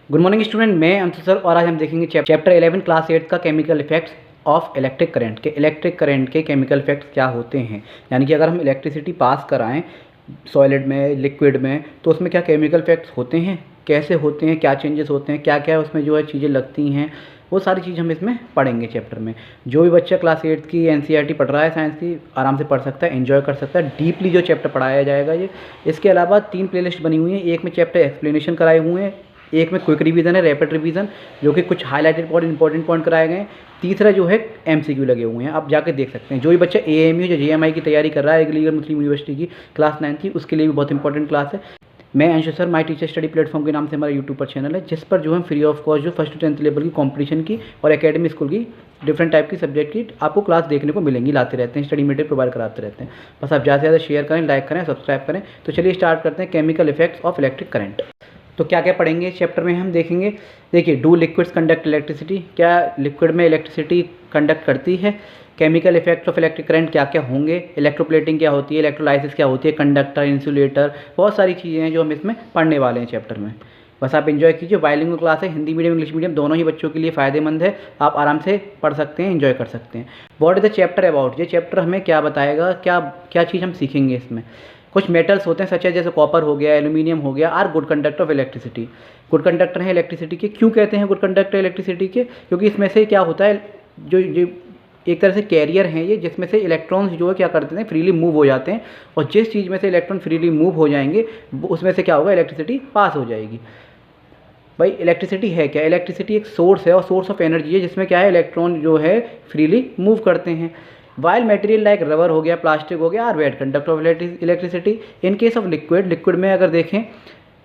Good morning student, मैं Anshu sir और आज हम देखेंगे चैप्टर 11 क्लास 8 का chemical effects of electric current के केमिकल इफेक्ट्स क्या होते हैं। यानी कि अगर हम इलेक्ट्रिसिटी पास कराएं सॉलिड में, लिक्विड में, तो उसमें क्या केमिकल इफेक्ट्स होते हैं, कैसे होते हैं, क्या चेंजेस होते हैं, क्या क्या उसमें जो है चीज़ें लगती हैं, वो सारी चीज़ हम इसमें पढ़ेंगे चैप्टर में। जो भी बच्चा क्लास 8 की एनसीईआरटी पढ़ रहा है साइंस की, आराम से पढ़ सकता है, एंजॉय कर सकता है। डीपली जो चैप्टर पढ़ाया जाएगा ये। इसके अलावा 3 प्लेलिस्ट बनी हुई हैं। एक में चैप्टर एक्सप्लेनेशन कराए हुए हैं, एक में क्विक रिवीजन है, रैपिड रिवीजन, जो कि कुछ हाईलाइटेड पॉइंट इंपॉर्टेंट पॉइंट कराए गए हैं। तीसरा जो है एमसीक्यू लगे हुए हैं, आप जाके देख सकते हैं। जो भी बच्चा एएमयू या जेएमआई की तैयारी कर रहा है, एग्रीगेट मुस्लिम यूनिवर्सिटी की क्लास 9 की, उसके लिए भी बहुत इंपॉर्टेंट क्लास है। मैं Anshu sir, my teacher study platform के नाम से हमारा यूट्यूब पर चैनल है, जिस पर जो हम फ्री ऑफ कॉस्ट जो फर्स्ट टू 10th लेवल की कॉम्पिटिशन की और एकेडमी स्कूल की डिफरेंट टाइप की सब्जेक्ट की आपको क्लास देखने को मिलेंगी, लाते रहते हैं, स्टडी मटेरियल प्रोवाइड कराते रहते हैं। बस आप ज़्यादा से ज़्यादा शेयर करें, लाइक करें, सब्सक्राइब करें। तो चलिए स्टार्ट करते हैं chemical effects of electric current. तो क्या क्या पढ़ेंगे इस चैप्टर में हम देखेंगे। देखिए, डू लिक्विड्स कंडक्ट इलेक्ट्रिसिटी, क्या लिक्विड में इलेक्ट्रिसिटी कंडक्ट करती है। Chemical effects of electric current क्या क्या होंगे, इलेक्ट्रोप्लेटिंग क्या होती है, इलेक्ट्रोलाइसिस क्या होती है, कंडक्टर, इंसुलेटर, बहुत सारी चीज़ें हैं जो हम इसमें पढ़ने वाले हैं चैप्टर में। बस आप एंजॉय कीजिए। बाइलिंगुअल क्लास है, हिंदी मीडियम इंग्लिश मीडियम दोनों ही बच्चों के लिए फ़ायदेमंद है। आप आराम से पढ़ सकते हैं, एंजॉय कर सकते हैं। What is the chapter about, ये चैप्टर हमें क्या बताएगा, क्या क्या चीज़ हम सीखेंगे इसमें। कुछ मेटल्स होते हैं सच है, जैसे कॉपर हो गया, एल्यूमिनियम हो गया, are good conductor of electricity. Good conductor है इलेक्ट्रिसिटी के। क्यों कहते हैं गुड कंडक्टर इलेक्ट्रिसिटी के? क्योंकि इसमें से क्या होता है, जो एक तरह से कैरियर हैं ये, जिसमें से इलेक्ट्रॉन्स जो है क्या करते हैं, फ्रीली मूव हो जाते हैं। और जिस चीज़ में से इलेक्ट्रॉन फ्रीली मूव हो जाएंगे उसमें से क्या होगा, इलेक्ट्रिसिटी पास हो जाएगी। भाई इलेक्ट्रिसिटी है क्या? इलेक्ट्रिसिटी एक सोर्स है और सोर्स ऑफ एनर्जी है, जिसमें क्या है, इलेक्ट्रॉन जो है फ्रीली मूव करते हैं। वाइल मटेरियल लाइक रबर हो गया, प्लास्टिक हो गया, are bad conductor of electricity. In case of liquid में अगर देखें,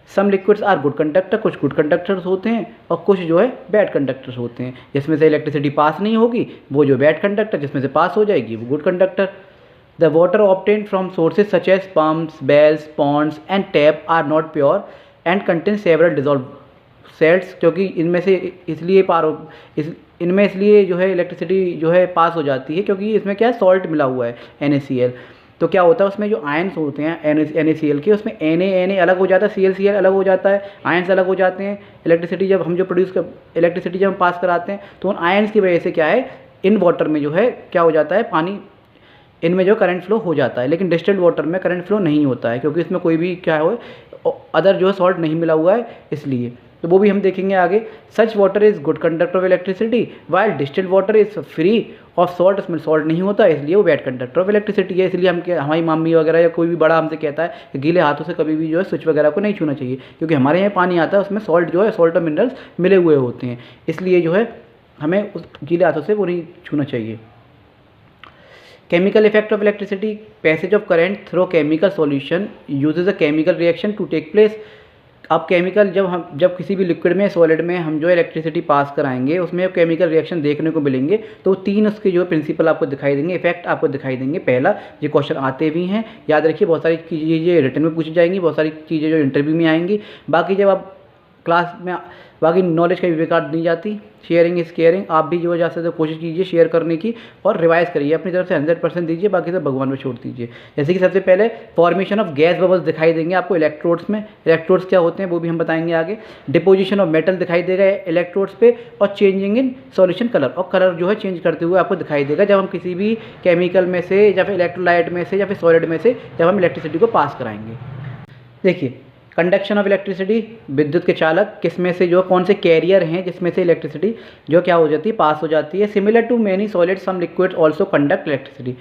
some liquids are good conductor, कुछ गुड कंडक्टर्स होते हैं और कुछ जो है बैड कंडक्टर्स होते हैं। जिसमें से इलेक्ट्रिसिटी पास नहीं होगी वो जो बैड कंडक्टर, जिसमें से पास हो जाएगी वो good conductor. The water obtained from sources such as pumps, wells, ponds and tap are not pure and contain several dissolved salts, क्योंकि इनमें से इसलिए इनमें इसलिए जो है इलेक्ट्रिसिटी जो है पास हो जाती है, क्योंकि इसमें क्या है, सॉल्ट मिला हुआ है NaCl। तो क्या होता है, उसमें जो आयन्स होते हैं NaCl के, उसमें Na अलग हो जाता है, Cl अलग हो जाता है, आयन्स अलग हो जाते हैं। इलेक्ट्रिसिटी जब हम पास कराते हैं तो उन आयन्स की वजह से क्या है, इन वाटर में जो है क्या हो जाता है, पानी इनमें जो करंट फ्लो हो जाता है। लेकिन डिस्टिल्ड वाटर में करंट फ्लो नहीं होता है, क्योंकि इसमें कोई भी क्या है, अदर जो है सॉल्ट नहीं मिला हुआ है, इसलिए। तो वो भी हम देखेंगे आगे। सच water is good conductor of electricity while distilled water is free of salt, उसमें सॉल्ट नहीं होता, इसलिए वो बैड कंडक्टर ऑफ इलेक्ट्रिसिटी है। इसलिए हमारी मम्मी वगैरह या कोई भी बड़ा हमसे कहता है कि गीले हाथों से कभी भी जो है स्विच वगैरह को नहीं छूना चाहिए, क्योंकि हमारे यहाँ पानी आता है उसमें सॉल्ट जो है, सॉल्ट और मिनरल्स मिले हुए होते हैं, इसलिए जो है हमें उस गीले हाथों से वो नहीं छूना चाहिए। Chemical effect of electricity, passage of current through chemical solution uses a chemical reaction to take place. अब केमिकल जब किसी भी लिक्विड में, सॉलिड में हम जो इलेक्ट्रिसिटी पास कराएंगे, उसमें केमिकल रिएक्शन देखने को मिलेंगे। तो 3 उसके जो प्रिंसिपल आपको दिखाई देंगे, इफेक्ट आपको दिखाई देंगे। पहला, ये क्वेश्चन आते भी हैं, याद रखिए, बहुत सारी चीज़ें रिटर्न में पूछी जाएंगी, बहुत सारी चीज़ें जो इंटरव्यू में आएंगी। बाकी जब आप क्लास में बाकी नॉलेज कभी बेकार नहीं जाती, शेयरिंग इज़ केयरिंग। आप भी जो है ज़्यादा से ज़्यादा कोशिश कीजिए शेयर करने की और रिवाइज करिए, अपनी तरफ से 100% दीजिए, बाकी सब भगवान पे छोड़ दीजिए। जैसे कि सबसे पहले फॉर्मेशन ऑफ गैस बबल्स दिखाई देंगे आपको इलेक्ट्रोड्स में। इलेक्ट्रोड्स क्या होते हैं वो भी हम बताएंगे आगे। डिपोजिशन ऑफ मेटल दिखाई देगा इलेक्ट्रोड्स पे, और चेंजिंग इन सॉल्यूशन कलर, और कलर जो है चेंज करते हुए आपको दिखाई देगा जब हम किसी भी केमिकल में से या फिर इलेक्ट्रोलाइट में से या फिर सॉलिड में से जब हम इलेक्ट्रिसिटी को पास कराएंगे। देखिए, कंडक्शन ऑफ इलेक्ट्रिसिटी, विद्युत के चालक किस में से, जो कौन से कैरियर हैं जिसमें से इलेक्ट्रिसिटी जो क्या हो जाती है, पास हो जाती है। Similar to many solid some liquid also conduct electricity.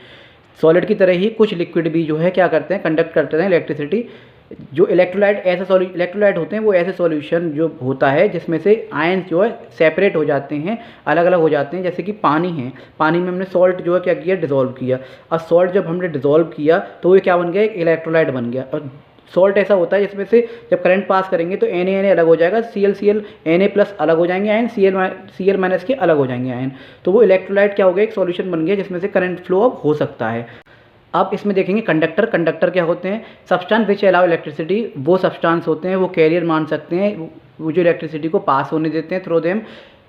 Solid की तरह ही कुछ लिक्विड भी जो है क्या करते हैं, कंडक्ट करते हैं इलेक्ट्रिसिटी। जो इलेक्ट्रोलाइट होते हैं वो ऐसे सॉल्यूशन जो होता है जिसमें से आयंस जो है सेपरेट हो जाते हैं, अलग अलग हो जाते हैं। जैसे कि पानी है, पानी में हमने सॉल्ट जो है क्या किया, डिज़ोल्व किया। और सॉल्ट जब हमने डिज़ोल्व किया तो ये क्या बन गया, एक इलेक्ट्रोलाइट बन गया। और सॉल्ट ऐसा होता है जिसमें से जब करंट पास करेंगे तो Na अलग हो जाएगा, Cl Na+ अलग हो जाएंगे आयन, Cl- के अलग हो जाएंगे आयन। तो वो इलेक्ट्रोलाइट क्या हो गया, एक सॉल्यूशन बन गया जिसमें से करंट फ्लो अब हो सकता है। अब इसमें देखेंगे कंडक्टर क्या होते हैं। सब्सटेंस विच अलाउ इलेक्ट्रिसिटी, वो सब्सटेंस होते हैं, वो कैरियर मान सकते हैं, वो जो इलेक्ट्रिसिटी को पास होने देते हैं थ्रू देम।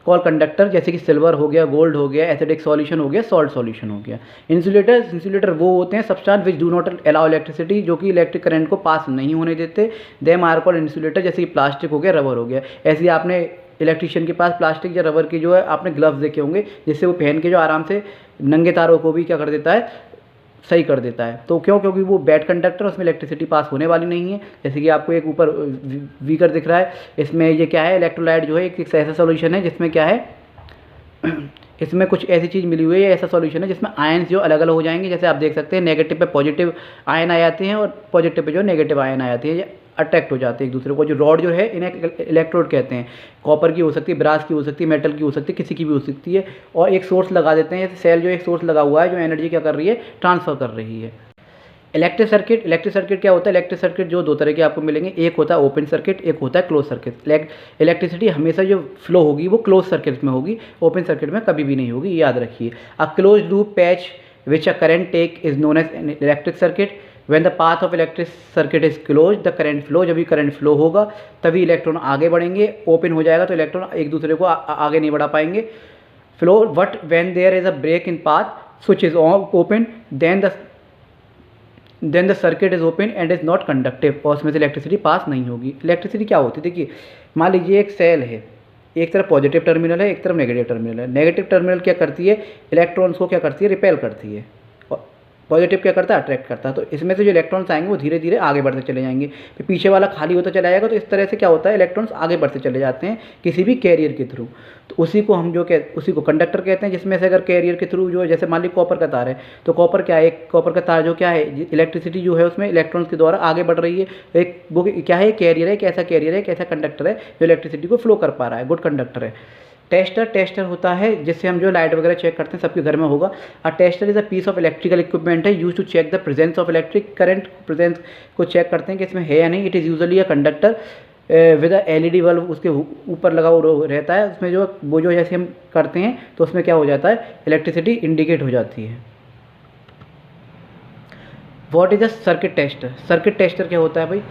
कॉल कंडक्टर, जैसे कि सिल्वर हो गया, गोल्ड हो गया, एसिडिक सॉल्यूशन हो गया, सॉल्ट सॉल्यूशन हो गया। इंसुलेटर वो होते हैं substance which do not allow electricity, जो कि इलेक्ट्रिक करंट को पास नहीं होने देते। देम आर कॉल्ड इंसुलेटर, जैसे कि प्लास्टिक हो गया, रबर हो गया। ऐसे ही आपने इलेक्ट्रिशियन के पास प्लास्टिक या रबर की जो है आपने ग्लव्स देखे होंगे, जिससे वो पहन के जो आराम से नंगे तारों को भी क्या कर देता है, सही कर देता है। तो क्यों? क्योंकि वो बैड कंडक्टर, उसमें इलेक्ट्रिसिटी पास होने वाली नहीं है। जैसे कि आपको एक ऊपर वीकर दिख रहा है, इसमें ये क्या है, इलेक्ट्रोलाइट जो है एक ऐसा सॉल्यूशन है जिसमें क्या है इसमें कुछ ऐसी चीज़ मिली हुई है, ऐसा सॉल्यूशन है जिसमें आयन्स जो अलग अलग हो जाएंगे। जैसे आप देख सकते हैं नेगेटिव पे पॉजिटिव आयन आ जाते हैं और पॉजिटिव पे जो नेगेटिव आयन आ जाती है, ये अट्रैक्ट हो जाते हैं एक दूसरे को। जो रॉड जो है इन्हें इलेक्ट्रोड कहते हैं। कॉपर की हो सकती है, ब्रास की हो सकती है, मेटल की हो सकती है, किसी की भी हो सकती है। और एक सोर्स लगा देते हैं, जैसे सेल जो एक सोर्स लगा हुआ है जो एनर्जी क्या कर रही है, ट्रांसफ़र कर रही है। इलेक्ट्रिक सर्किट क्या होता है? इलेक्ट्रिक सर्किट जो दो तरह के आपको मिलेंगे, एक होता है ओपन सर्किट, एक होता है क्लोज सर्किट। इलेक्ट्रिसिटी हमेशा जो फ्लो होगी वो क्लोज सर्किट में होगी, ओपन सर्किट में कभी भी नहीं होगी, याद रखिए। A close loop path which a current take is known as an electric circuit. When the path of electric circuit is close the current flow, जब भी करंट फ्लो होगा तभी इलेक्ट्रॉन आगे बढ़ेंगे। ओपन हो जाएगा तो इलेक्ट्रॉन एक दूसरे को आगे नहीं बढ़ा पाएंगे। Flow but when there is a break in path, switch is open, then the circuit is open and is not conductive, और उसमें से इलेक्ट्रिसिटी पास नहीं होगी। इलेक्ट्रिसिटी क्या होती है? देखिए, मान लीजिए एक सेल है, एक तरफ पॉजिटिव टर्मिनल है, एक तरफ नेगेटिव टर्मिनल है। नेगेटिव टर्मिनल क्या करती है? इलेक्ट्रॉन्स को क्या करती है? रिपेल करती है। और पॉजिटिव क्या करता है? अट्रैक्ट करता है। तो इसमें से जो इलेक्ट्रॉन्स आएंगे वो धीरे धीरे आगे बढ़ते चले जाएंगे, फिर पीछे वाला खाली होता चला जाएगा। तो इस तरह से क्या होता है, इलेक्ट्रॉन्स आगे बढ़ते चले जाते हैं किसी भी कैरियर के थ्रू। तो उसी को हम उसी को कंडक्टर कहते हैं, जिसमें से अगर कैरियर के थ्रू जो जैसे मान लीजिए कॉपर का तार है, तो कॉपर क्या है, एक कॉपर का तार जो क्या है, इलेक्ट्रिसिटी जो है उसमें इलेक्ट्रॉन्स के द्वारा आगे बढ़ रही है। एक वो क्या है, कैरियर है, एक ऐसा कैरियर है, एक ऐसा कंडक्टर है जो इलेक्ट्रिसिटी को फ्लो कर पा रहा है, गुड कंडक्टर है। टेस्टर होता है जिससे हम जो लाइट वगैरह चेक करते हैं, सबके घर में होगा। A tester is a piece of electrical equipment है use to check the presence of electric current. Presence को चेक करते हैं कि इसमें है या नहीं। It is usually a conductor with a LED bulb उसके ऊपर लगा हुआ रहता है। उसमें जो वो जो जैसे हम करते हैं तो उसमें क्या हो जाता है, इलेक्ट्रिसिटी इंडिकेट हो जाती है। What is a circuit tester? Circuit tester क्या होता है भाई?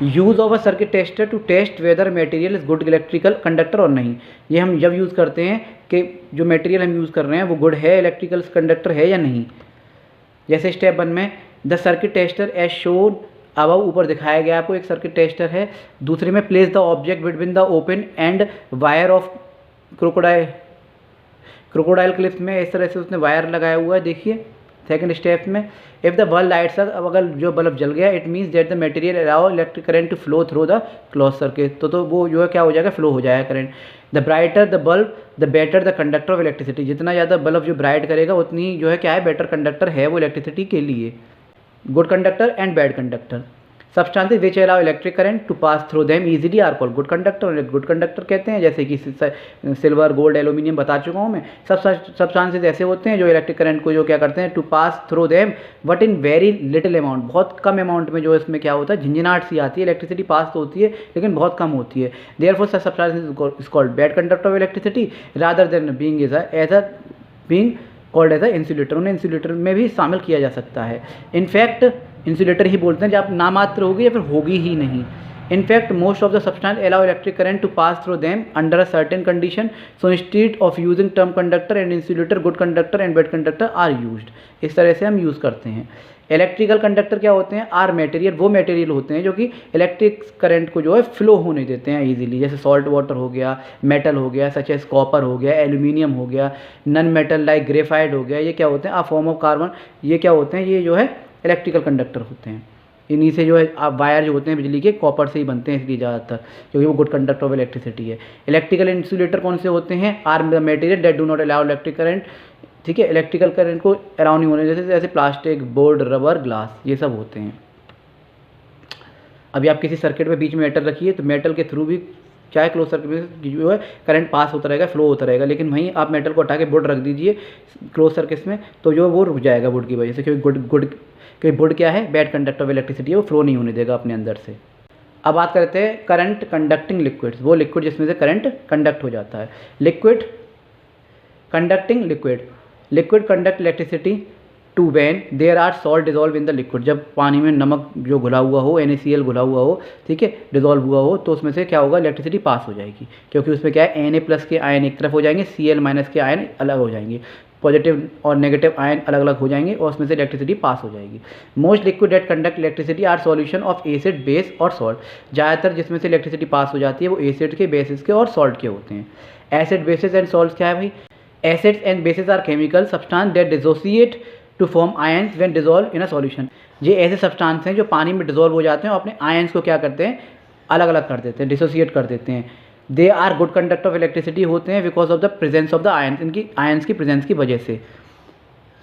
Use of a circuit tester to test whether material is good electrical conductor और नहीं। ये हम जब यूज़ करते हैं कि जो मटेरियल हम यूज़ कर रहे हैं वो गुड है, इलेक्ट्रिकल कंडक्टर है या नहीं। जैसे स्टेप 1 में the circuit tester as shown अब ऊपर दिखाया गया आपको एक सर्किट टेस्टर है। दूसरे में place the object between the open and wire of crocodile clips में इस तरह से उसने वायर लगाया हुआ है। देखिए सेकंड स्टेप में इफ़ द बल्ब लाइट्स अब अगर जो बल्ब जल गया it means that the material allow electric current to flow through the close circuit. तो वो जो है क्या हो जाएगा, फ्लो हो जाएगा current. The brighter the bulb the better the conductor of electricity. जितना ज़्यादा बल्ब जो ब्राइट करेगा उतनी जो है क्या है, बेटर कंडक्टर है वो इलेक्ट्रिसिटी के लिए। Good conductor and bad conductor. Substances which allow electric current to pass through them easily are called good conductor. और गुड कंडक्टर कहते हैं, जैसे कि सिल्वर, गोल्ड, एल्यूमिनियम बता चुका हूँ मैं। सब्सटेंसेज ऐसे होते हैं जो इलेक्ट्रिक करंट को जो क्या करते हैं, to pass through them but in very little amount. बहुत कम अमाउंट में जो इसमें क्या होता है, झंझनाहट सी आती है। इलेक्ट्रिसिटी पास तो होती है लेकिन बहुत कम होती है। Therefore such substances is called bad conductor of electricity rather than being being called as a insulator. उन्हें इंसुलेटर में भी शामिल किया जा सकता है। इनफैक्ट इंसुलेटर ही बोलते हैं जब नामात्र होगी या फिर होगी ही नहीं। In fact most of the substance allow electric current to pass through them under a certain condition. So instead of using term conductor and insulator, good conductor and bad conductor are used. इस तरह से हम use करते हैं। Electrical conductor क्या होते हैं, are material, वो मटेरियल होते हैं जो कि इलेक्ट्रिक करंट को जो है फ्लो होने देते हैं इजीली। जैसे सॉल्ट वाटर हो गया, मेटल हो गया सच एज कॉपर हो गया, एल्यूमिनियम हो गया, नन मेटल लाइक ग्रेफाइट हो गया। ये क्या होते हैं, आ फॉर्म ऑफ कार्बन। ये क्या होते हैं, ये जो है इलेक्ट्रिकल कंडक्टर होते हैं। इन्हीं से जो है आप वायर जो होते हैं बिजली के कॉपर से ही बनते हैं इसलिए ज़्यादातर, क्योंकि वो गुड कंडक्टर ऑफ इलेक्ट्रिसिटी है। इलेक्ट्रिकल इंसुलेटर कौन से होते हैं, are material that do not allow electric current. ठीक है, इलेक्ट्रिकल करंट को अलाउ नहीं होने जैसे प्लास्टिक, बोर्ड, रबर, ग्लास, ये सब होते हैं। अभी आप किसी सर्किट में बीच में मेटल रखिए तो मेटल के थ्रू भी चाहे क्लोज सर्किट में जो है करंट पास होता रहेगा, फ्लो होता रहेगा। लेकिन वहीं आप मेटल को हटा के बोर्ड रख दीजिए क्लोज सर्किट में तो जो वो रुक जाएगा बोर्ड की वजह से, क्योंकि बोर्ड क्या है, बैड कंडक्टर ऑफ इलेक्ट्रिसिटी है, वो फ्लो नहीं होने देगा अपने अंदर से। अब बात करते हैं करंट कंडक्टिंग लिक्विड्स, वो लिक्विड जिसमें से करंट कंडक्ट हो जाता है। Liquid conducting liquid conduct electricity too when there are salt dissolve in the liquid, जब पानी में नमक जो घुला हुआ हो, NaCl घुला हुआ हो, ठीक है, डिजॉल्व हुआ हो, तो उसमें से क्या होगा, इलेक्ट्रिसिटी पास हो जाएगी, क्योंकि उसमें क्या है, Na+ के आयन एक तरफ हो जाएंगे, Cl- के आयन अलग हो जाएंगे, पॉजिटिव और नेगेटिव आयन अलग अलग हो जाएंगे और उसमें से इलेक्ट्रिसिटी पास हो जाएगी। Most liquid that conduct electricity are solution of acid, base और सॉल्ट, ज़्यादातर जिसमें से इलेक्ट्रिसिटी पास हो जाती है वो एसिड के, बेसिस के और सॉल्ट के होते हैं। एसिड, बेसिस एंड सॉल्ट क्या है भाई? Acids and bases are chemical substance that dissociate to form ions when dissolve in a solution. ये ऐसे सब्सटेंस हैं जो पानी में डिजॉल्व हो जाते हैं और अपने आयंस को क्या करते हैं, अलग अलग कर देते हैं, डिसोसिएट कर देते हैं। They are good conductor of electricity होते हैं because of the presence of the ions, इनकी आयंस की प्रेजेंस की वजह से।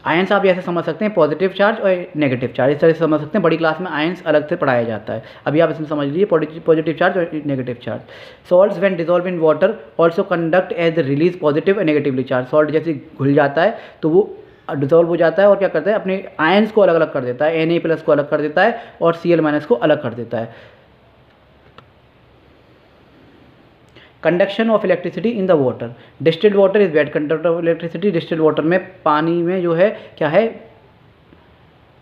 आयंस आप ऐसे समझ सकते हैं, पॉजिटिव चार्ज और नेगेटिव चार्ज, इस तरह से समझ सकते हैं। बड़ी क्लास में आयंस अलग से पढ़ाया जाता है, अभी आप इसमें समझ लीजिए पॉजिटिव चार्ज और negative charge. Salts when dissolve in water also conduct as release positive and negatively charge. Salt जैसे घुल जाता है तो वो डिजॉल्व हो जाता है और क्या करता है, अपने आयंस को अलग अलग कर देता है, Na+ को अलग कर देता है और Cl- को अलग कर देता है। Conduction of electricity in the water, distilled water is bad conductor of electricity. Distilled water में, पानी में जो है क्या है,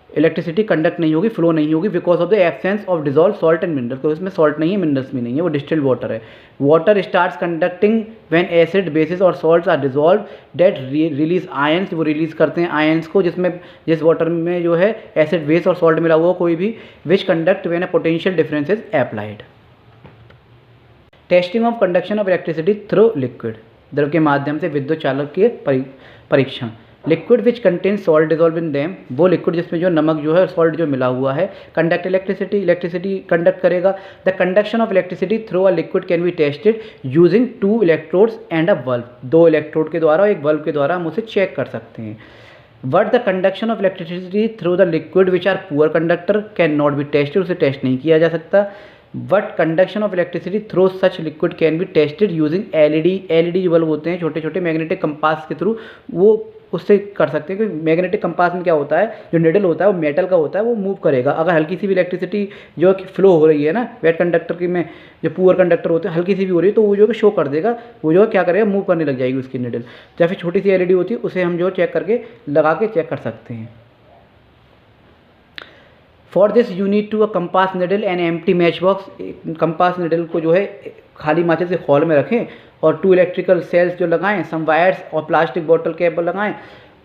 इलेक्ट्रिसिटी कंडक्ट नहीं होगी, फ्लो नहीं होगी, because of the absence of dissolve salt and minerals, क्योंकि उसमें सॉल्ट नहीं है, मिनरल्स भी नहीं है, वो डिस्टिल्ड वाटर है। Water starts conducting when acid, bases और salts are dissolve that release ions, वो रिलीज करते हैं आयंस को, जिस वाटर में जो है एसिड, बेस और सॉल्ट मिला हुआ कोई भी, विच conduct when a potential difference is applied. Testing of conduction of electricity through liquid, द्रव के माध्यम से विद्युत चालक के परीक्षण। Liquid which contain salt dissolve in them, वो लिक्विड जिसमें जो नमक जो है, सॉल्ट जो मिला हुआ है, कंडक्ट इलेक्ट्रिसिटी, इलेक्ट्रिसिटी कंडक्ट करेगा। The conduction of electricity through a liquid can be tested using 2 electrodes and a bulb, 2 electrode के द्वारा और एक बल्ब के द्वारा हम उसे चेक कर सकते हैं। But the conduction of electricity through the liquid which are poor conductor can not be tested, उसे टेस्ट नहीं किया जा सकता। But conduction of electricity through such liquid can be tested using LED जो बल्ब होते हैं छोटे छोटे, मैग्नेटिक कंपास के थ्रू वो उससे कर सकते हैं, क्योंकि मैग्नेटिक कंपास में क्या होता है, जो निडल होता है वो मेटल का होता है, वो मूव करेगा। अगर हल्की सी भी इलेक्ट्रिसिटी जो फ्लो हो रही है ना, वेट कंडक्टर की में जो पुअर कंडक्टर होते हैं, हल्की सी भी हो रही है तो वो जो है शो कर देगा, वो जो है क्या करेगा, मूव करने लग जाएगी उसकी निडल। या फिर छोटी सी LED होती है, उसे हम जो चेक करके लगा के चेक कर सकते हैं। For this you need to a compass needle and empty match box. Compass needle को जो है खाली माचिस से हॉल में रखें और 2 इलेक्ट्रिकल सेल्स जो लगाएं, सम वायर्स और प्लास्टिक बॉटल कैप लगाएं,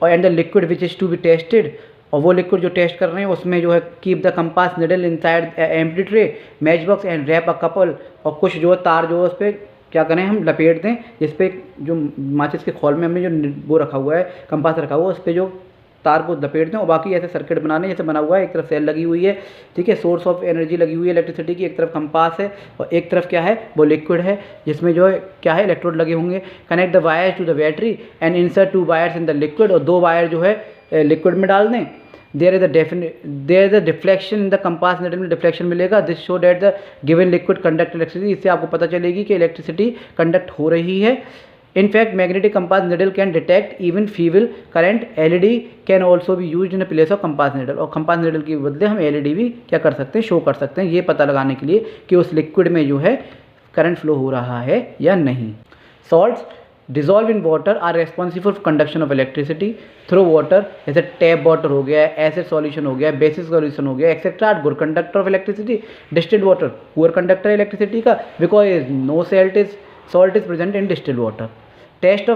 और and the liquid which is to be tested, और वो लिक्विड जो टेस्ट कर रहे हैं उसमें जो है keep the compass needle inside empty tray match box and wrap a couple, और कुछ जो तार जो है उस पर क्या करें, हम लपेट दें, जिस पे जो माचिस के खोल में हमने जो वो रखा हुआ है, कंपास रखा हुआ है, उस पर जो तार को लपेट दें, और बाकी ऐसे सर्किट बनाने जैसे बना हुआ है, एक तरफ सेल लगी हुई है, ठीक है, सोर्स ऑफ एनर्जी लगी हुई है इलेक्ट्रिसिटी की, एक तरफ कंपास है और एक तरफ क्या है, वो लिक्विड है जिसमें जो है क्या है, इलेक्ट्रोड लगे होंगे। Connect the wires to the battery and insert 2 wires in the liquid, और 2 वायर जो है लिक्विड में डाल दें। There is a deflection in the compass needle में डिफ्लेक्शन मिलेगा, this show that the given liquid conduct electricity, इससे आपको पता चलेगी कि इलेक्ट्रिसिटी कंडक्ट हो रही है। In fact, magnetic compass needle can detect even feeble current. LED can also be used in a place of compass needle, और compass needle के बदले हम LED भी क्या कर सकते हैं, शो कर सकते हैं, ये पता लगाने के लिए कि उस लिक्विड में जो है करंट फ्लो हो रहा है या नहीं। Salts dissolve in water are responsible for conduction of electricity through water, जैसे टैप वाटर हो गया, एसिड सॉल्यूशन हो गया, बेसिक सॉल्यूशन हो गया, etcetera are good conductor of electricity. Distilled water poor conductor electricity का, because no salt is present in distilled water. Test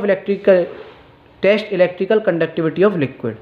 electrical conductivity of liquid.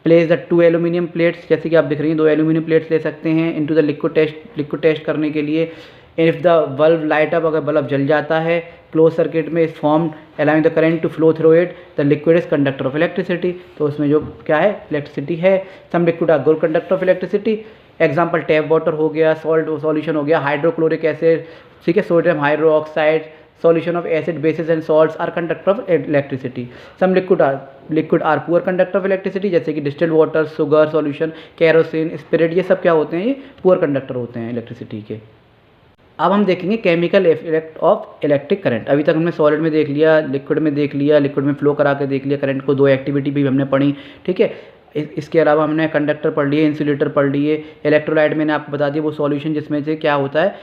Place the 2 aluminum plates, जैसे कि आप दिख रही हैं 2 एल्यूमिनियम प्लेट्स ले सकते हैं इनटू द लिक्विड टेस्ट करने के लिए। If the bulb light up, अगर बल्ब जल जाता है, क्लोज सर्किट में is form allowing the current to flow through it, the liquid is conductor of electricity, तो उसमें जो क्या है, इलेक्ट्रिसिटी है। Some liquid are good conductor of electricity, example tap water हो गया, सॉल्यूशन हो गया, हाइड्रोक्लोरिक एसिड, ठीक है, sodium hydroxide, solution of acid, bases and salts are conductor of electricity. Some liquid are poor conductor of electricity, जैसे कि distilled water, sugar solution, kerosene, spirit, ये सब क्या होते हैं, ये poor conductor होते हैं इलेक्ट्रिसिटी के। अब हम देखेंगे chemical effect of electric current. अभी तक हमने सॉलिड में देख लिया, लिक्विड में देख लिया, लिक्विड में फ्लो करा के देख लिया करंट को, 2 एक्टिविटी भी हमने पढ़ी, ठीक है। इसके अलावा हमने कंडक्टर पढ़ लिए, इंसुलेटर पढ़ लिए, इलेक्ट्रोलाइट मैंने आपको बता दिया, वो सॉल्यूशन जिसमें से क्या होता है,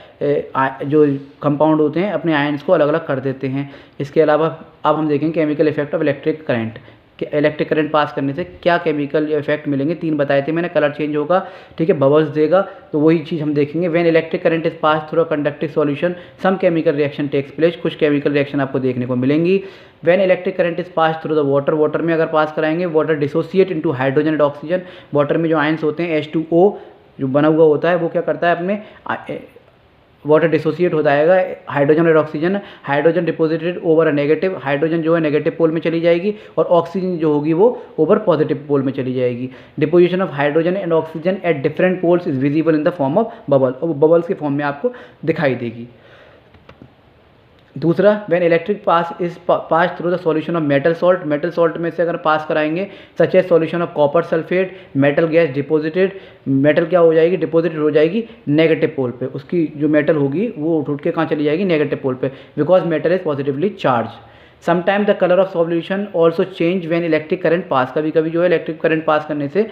जो कंपाउंड होते हैं अपने आयंस को अलग अलग कर देते हैं। इसके अलावा अब हम देखेंगे chemical effect of electric current. कि इलेक्ट्रिक करंट पास करने से क्या केमिकल इफेक्ट मिलेंगे। 3 बताए थे मैंने, कलर चेंज होगा, ठीक है, बबल्स देगा, तो वही चीज़ हम देखेंगे। When electric current is pass through a conductive solution some chemical reaction takes place, कुछ केमिकल रिएक्शन आपको देखने को मिलेंगी। When electric current is pass through the water, water में अगर पास कराएंगे, water dissociate into hydrogen and oxygen, water में जो आयंस होते हैं H2O जो बना हुआ होता है वो क्या करता है, अपने वाटर डिसोसिएट हो जाएगा हाइड्रोजन और oxygen, hydrogen deposited over a negative, hydrogen जो है नेगेटिव पोल में चली जाएगी और ऑक्सीजन जो होगी वो ओवर पॉजिटिव पोल में चली जाएगी। Deposition of hydrogen and oxygen at different poles is visible in the form of bubble, और बबल्स के फॉर्म में आपको दिखाई देगी। दूसरा, when electric pass is pass through the solution of metal salt, metal salt में से अगर पास कराएंगे such as solution of copper sulphate, metal gets deposited, metal क्या हो जाएगी, डिपोजिटेड हो जाएगी नेगेटिव पोल पे, उसकी जो मेटल होगी वो उठ के कहाँ चली जाएगी, नेगेटिव पोल पे, because metal is positively charge. Sometime the colour of solution also change when electric current पास, कभी कभी जो है इलेक्ट्रिक करंट पास करने से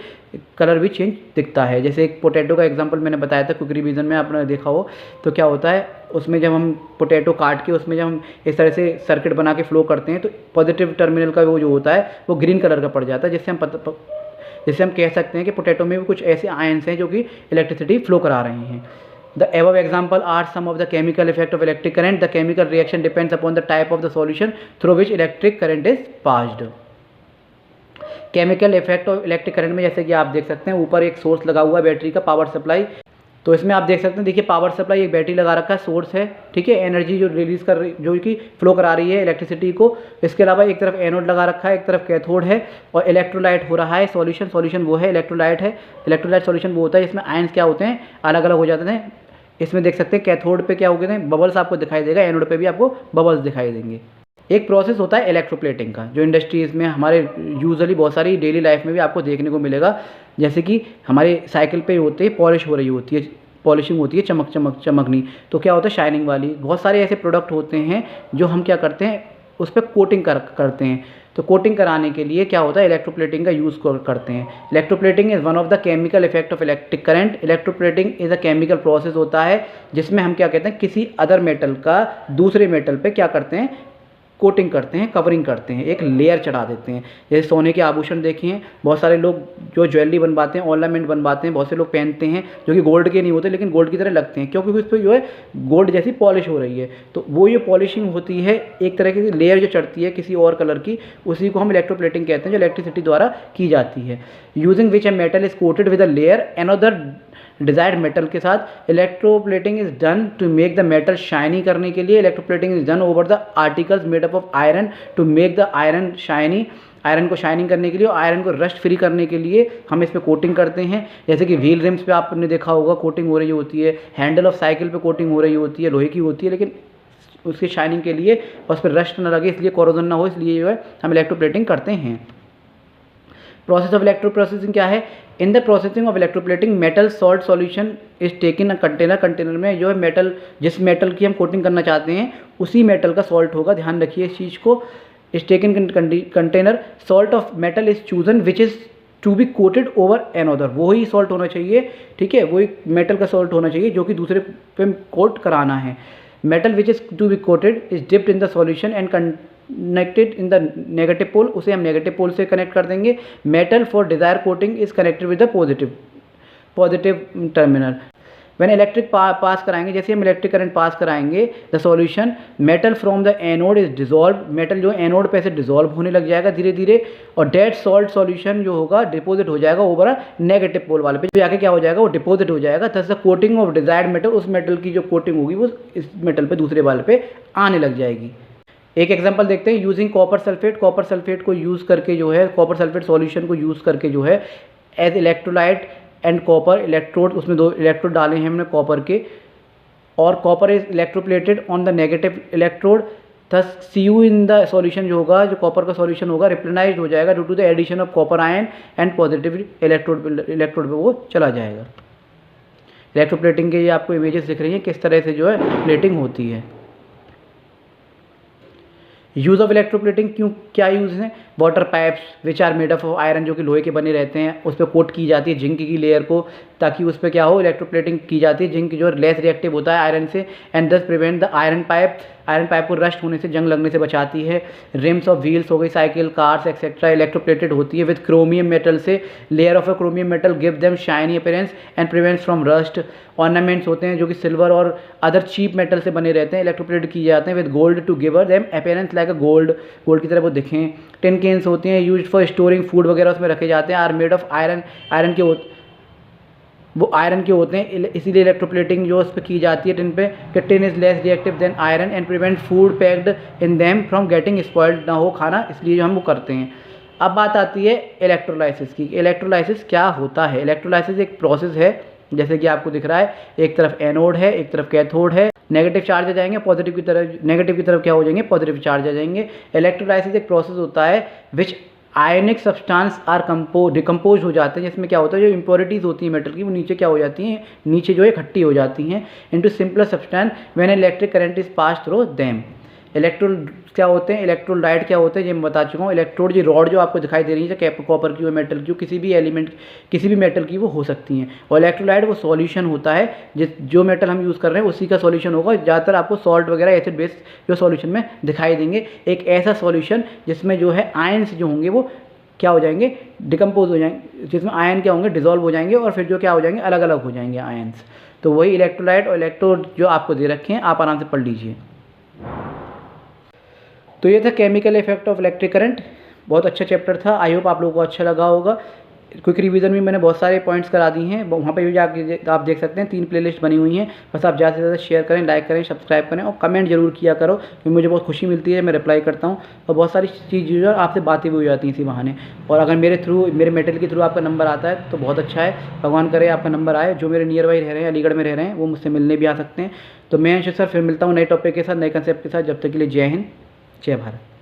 कलर भी चेंज दिखता है। जैसे एक पोटैटो का एग्जांपल मैंने बताया था, कुकरी विजन में आपने देखा हो, तो क्या होता है उसमें जब हम पोटैटो काट के उसमें जब हम इस तरह से सर्किट बना के फ्लो करते हैं तो पॉजिटिव टर्मिनल का वो जो होता है वो ग्रीन कलर का पड़ जाता है, जिससे हम कह सकते हैं कि पोटैटो में भी कुछ ऐसे आयंस हैं जो कि इलेक्ट्रिसिटी फ्लो करा रहे हैं। The above example are some of the chemical effect of electric current. The chemical reaction depends upon the type of the solution through which electric current is passed. Chemical effect of electric current में जैसे कि आप देख सकते हैं ऊपर एक source लगा हुआ है बैटरी का, पावर सप्लाई, तो इसमें आप देख सकते हैं, देखिए पावर सप्लाई एक बैटरी लगा रखा है, सोर्स है, ठीक है, एनर्जी जो रिलीज कर रही, जो कि फ्लो करा रही है इलेक्ट्रिसिटी को। इसके अलावा एक तरफ एनोड लगा रखा है, एक तरफ कैथोड है, और इलेक्ट्रोलाइट हो रहा है सॉल्यूशन वो है इलेक्ट्रोलाइट है। इलेक्ट्रोलाइट सॉल्यूशन वो होता है इसमें आयंस क्या होते हैं, अलग अलग हो जाते हैं। इसमें देख सकते हैं कैथोड पे क्या हो गए थे, बबल्स आपको दिखाई देगा, एनोड पे भी आपको बबल्स दिखाई देंगे। एक प्रोसेस होता है इलेक्ट्रोप्लेटिंग का, जो इंडस्ट्रीज़ में हमारे यूजुअली बहुत सारी डेली लाइफ में भी आपको देखने को मिलेगा। जैसे कि हमारे साइकिल पे होते हैं, पॉलिश हो रही होती है, पॉलिशिंग होती है, चमकनी, तो क्या होता है शाइनिंग वाली, बहुत सारे ऐसे प्रोडक्ट होते हैं जो हम क्या करते हैं उस पर कोटिंग करते हैं। तो कोटिंग कराने के लिए क्या होता है, इलेक्ट्रोप्लेटिंग का यूज़ करते हैं। Electroplating is one of the chemical effect of electric current. Electroplating is a chemical process होता है जिसमें हम क्या कहते हैं, किसी अदर मेटल का दूसरे मेटल पे क्या करते हैं, कोटिंग करते हैं, कवरिंग करते हैं, एक लेयर चढ़ा देते हैं। जैसे सोने के आभूषण देखे हैं, बहुत सारे लोग जो ज्वेलरी बनवाते हैं, ऑर्नामेंट बनवाते हैं, बहुत से लोग पहनते हैं जो कि गोल्ड के नहीं होते लेकिन गोल्ड की तरह लगते हैं, क्योंकि उस पर जो है गोल्ड जैसी पॉलिश हो रही है। तो वो ये पॉलिशिंग होती है, एक तरह की लेयर जो चढ़ती है किसी और कलर की, उसी को हम इलेक्ट्रोप्लेटिंग कहते हैं, जो इलेक्ट्रिसिटी द्वारा की जाती है। Using which a metal is coated with a layer another desired metal के साथ। Electroplating is done to make the metal shiny करने के लिए। Electroplating is done over the articles made up of iron to make the iron shiny. Iron को shining करने के लिए और आयरन को रस्ट फ्री करने के लिए हम इस पर कोटिंग करते हैं। जैसे कि व्हील रिम्स पे आपने देखा होगा कोटिंग हो रही होती है, हैंडल ऑफ साइकिल पे कोटिंग हो रही होती है, लोहे की होती है, लेकिन उसकी शाइनिंग के लिए और उस पर रस्ट न लगे, इसलिए कोरोजन ना हो, इसलिए जो है हम इलेक्ट्रोप्लेटिंग करते हैं। प्रोसेस ऑफ इलेक्ट्रोप्रोसेसिंग क्या है, in the processing of electroplating metal salt solution is taken a container. Container में जो है मेटल, जिस मेटल की हम कोटिंग करना चाहते हैं उसी मेटल का सॉल्ट होगा, ध्यान रखिए इस चीज़ को। Is taken container, salt of metal is chosen which is to be coated over another. वही सॉल्ट होना चाहिए, ठीक है, वही मेटल का सॉल्ट होना चाहिए जो कि दूसरे पे कोट कराना है। Metal which is to be coated is dipped in the solution and connected in the negative pole, उसे हम नेगेटिव पोल से कनेक्ट कर देंगे। Metal for desire coating is connected with the positive terminal. When electric pass कराएंगे, जैसे हम electric current pass कराएंगे the solution, metal from the anode is dissolve. Metal जो एनोड पे से डिजॉल्व होने लग जाएगा धीरे धीरे, और डेट सॉल्ट सॉल्यूशन जो होगा डिपोजिट हो जाएगा ओवर अ नेगेटिव पोल वाले पे, जाके क्या हो जाएगा, वो डिपोजिट हो जाएगा। Thus the coating of desired metal, उस मेटल की जो कोटिंग होगी वो इस मेटल पे दूसरे वाले पे आने लग जाएगी। एक एग्जांपल देखते हैं, using copper sulphate. Copper sulphate को यूज़ करके जो है, कॉपर सल्फेट सॉल्यूशन को यूज़ करके जो है as electrolyte and copper electrode, उसमें 2 इलेक्ट्रोड डाले हैं हमने कॉपर के, और copper is electroplated on the negative electrode. Thus Cu in the solution जो होगा, जो कॉपर का सॉल्यूशन होगा, रिप्लेनाइज्ड हो जाएगा due to the addition of copper ion and positive electrode पे वो चला जाएगा। इलेक्ट्रोप्लेटिंग के ये आपको इमेजेस दिख रही हैं किस तरह से जो है प्लेटिंग होती है। यूज़ ऑफ इलेक्ट्रोप्लेटिंग, क्यों क्या यूज़ है, water pipes which are made of iron, जो कि लोहे के बने रहते हैं, उस पर कोट की जाती है जिंक की लेयर को, ताकि उस पर क्या हो, इलेक्ट्रोप्लेटिंग की जाती है। जिंक जो लेस रिएक्टिव होता है आयरन से, एंड दस प्रिवेंट द आयरन पाइप को रस्ट होने से, जंग लगने से बचाती है। रिम्स ऑफ व्हील्स हो गई, साइकिल, कार्स एक्सेट्रा इलेक्ट्रोप्लेटेड होती है विद क्रोमियम मेटल से। Layer of a chromium metal give them shiny appearance and prevents from rust. Ornaments होते हैं जो कि सिल्वर और अदर चीप मेटल से बने रहते हैं, इलेक्ट्रोप्लेटेड किए जाते हैं with gold to give them appearance like a gold की तरह वो दिखें। टिन केन्स होती हैं यूज्ड फॉर स्टोरिंग फूड वगैरह उसमें रखे जाते हैं। आर मेड ऑफ आयरन के होते हैं, इसीलिए इलेक्ट्रोप्लेटिंग जो उस पर की जाती है टिन पे, कि tin is less reactive than iron and prevent food packed in them from getting spoiled, ना हो खाना, इसलिए हम वो करते हैं। अब बात आती है इलेक्ट्रोलाइसिस की। इलेक्ट्रोलाइसिस क्या होता है? इलेक्ट्रोलाइसिस एक प्रोसेस है, जैसे कि आपको दिख रहा है, एक तरफ एनोड है, एक तरफ कैथोड है। नेगेटिव चार्ज आ जाएंगे पॉजिटिव की तरफ, नेगेटिव की तरफ क्या हो जाएंगे, पॉजिटिव चार्ज आ जाएंगे। इलेक्ट्रोलाइसिस एक प्रोसेस होता है विच आयनिक सब्सटेंस आर डिकम्पोज हो जाते हैं, जिसमें क्या होता है, जो इम्प्योरिटीज़ होती हैं मेटल की, वो नीचे क्या हो जाती हैं, नीचे जो है इकट्ठी हो जाती हैं into simpler substance when electric current is pass through them. Electrode क्या होते हैं, इलेक्ट्रोलाइट क्या होते हैं, ये मैं बता चुका हूँ। इलेक्ट्रोड जो रॉड जो आपको दिखाई दे रही है, चाहे कॉपर की हो, मेटल की हो, किसी भी एलिमेंट, किसी भी मेटल की वो हो सकती हैं। और इलेक्ट्रोलाइट वो सॉल्यूशन होता है, जो मेटल हम यूज़ कर रहे हैं उसी का सॉल्यूशन होगा। ज़्यादातर आपको सॉल्ट वगैरह एसिड बेस जो सॉल्यूशन में दिखाई देंगे। एक ऐसा सॉल्यूशन जिसमें जो है आयन्स जो होंगे वो क्या हो जाएंगे, डिकम्पोज हो जाएंगे, जिसमें आयन क्या होंगे, डिजोल्व हो जाएंगे, और फिर जो क्या हो जाएंगे, अलग अलग हो जाएंगे आयन्स। तो वही इलेक्ट्रोलाइट और इलेक्ट्रोड जो आपको दे रखे हैं, आप आराम से पढ़ लीजिए। तो ये था chemical effect of electric current. बहुत अच्छा चैप्टर था, आई होप आप लोगों को अच्छा लगा होगा। क्विक रिवीजन में मैंने बहुत सारे पॉइंट्स करा दिए हैं, वहाँ पे भी जाके आप देख सकते हैं, 3 प्लेलिस्ट बनी हुई हैं। बस आप ज़्यादा से ज़्यादा शेयर करें, लाइक करें, सब्सक्राइब करें और कमेंट जरूर किया करो, क्योंकि मुझे बहुत खुशी मिलती है, मैं रिप्लाई करता हूँ और बहुत सारी चीज़ें आपसे बातें भी हो जाती हैं इसी बहाने। और अगर मेरे मेटल के थ्रू आपका नंबर आता है तो बहुत अच्छा है, भगवान करे आपका नंबर आए। जो मेरे नियर बाई रह रहे हैं, अलीगढ़ में रह रहे हैं, वो मुझसे मिलने भी आ सकते हैं। तो मैं अंशु सर फिर मिलता हूँ नए टॉपिक के साथ, नए कंसेप्ट के साथ। जब तक के लिए जय हिंद, जय भारत।